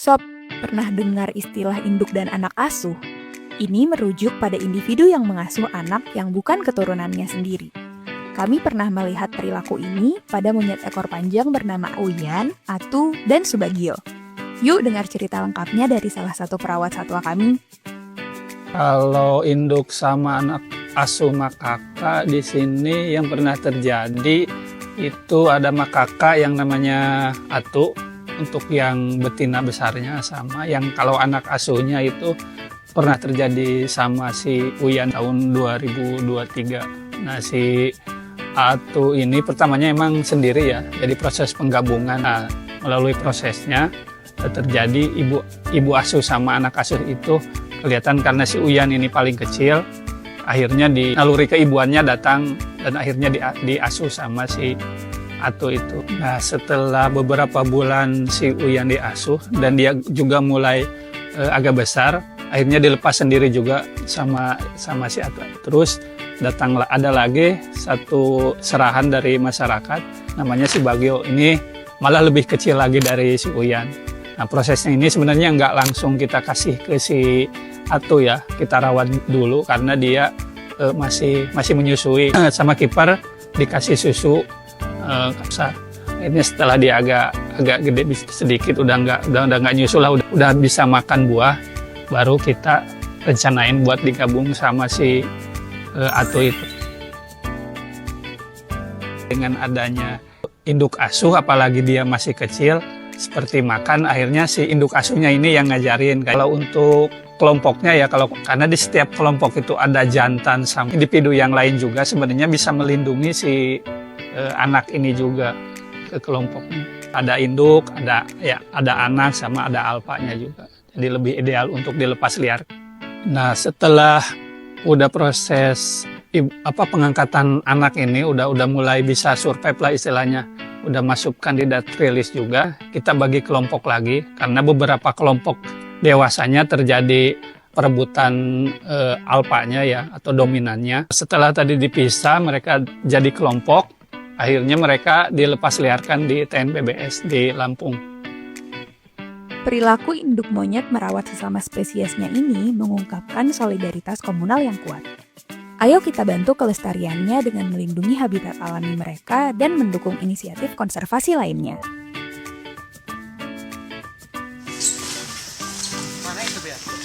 Sob, pernah dengar istilah induk dan anak asuh? Ini merujuk pada individu yang mengasuh anak yang bukan keturunannya sendiri. Kami pernah melihat perilaku ini pada monyet ekor panjang bernama Uyan, Atu, dan Subagio. Yuk dengar cerita lengkapnya dari salah satu perawat satwa kami. Kalau induk sama anak asuh makaka di sini yang pernah terjadi itu ada makaka yang namanya Atu untuk yang betina besarnya, sama yang kalau anak asuhnya itu pernah terjadi sama si Uyan tahun 2023. Nah, si Atu ini pertamanya emang sendiri ya, jadi proses penggabungan. Nah, melalui prosesnya terjadi ibu asuh sama anak asuh itu kelihatan karena si Uyan ini paling kecil, akhirnya di naluri keibuannya datang dan akhirnya diasuh sama si Atu itu. Nah, setelah beberapa bulan si Uyan diasuh dan dia juga mulai agak besar, akhirnya dilepas sendiri juga sama si Atu. Terus datanglah ada lagi satu serahan dari masyarakat namanya si Bagio, ini malah lebih kecil lagi dari si Uyan. Nah, prosesnya ini sebenarnya nggak langsung kita kasih ke si Atu ya, kita rawat dulu karena dia masih menyusui. Sama kiper dikasih susu kapsa. Akhirnya setelah dia agak gede sedikit, udah nggak nyusul lah, udah bisa makan buah, baru kita rencanain buat digabung sama si Atu itu. Dengan adanya induk asuh, apalagi dia masih kecil, seperti makan, akhirnya si induk asuhnya ini yang ngajarin. Kalau untuk kelompoknya ya, karena di setiap kelompok itu ada jantan sama individu yang lain juga, sebenarnya bisa melindungi si anak ini juga ke kelompoknya. Ada induk, ada anak sama ada alfanya juga. Jadi lebih ideal untuk dilepas liar. Nah, setelah udah proses pengangkatan anak ini udah mulai bisa survive lah istilahnya, udah masuk kandidat rilis juga, kita bagi kelompok lagi karena beberapa kelompok dewasanya terjadi perebutan alfanya ya atau dominannya. Setelah tadi dipisah, mereka jadi kelompok, akhirnya mereka dilepas liarkan di TNPBS di Lampung. Perilaku induk monyet merawat sesama spesiesnya ini mengungkapkan solidaritas komunal yang kuat. Ayo kita bantu kelestariannya dengan melindungi habitat alami mereka dan mendukung inisiatif konservasi lainnya. Mana itu, Bea?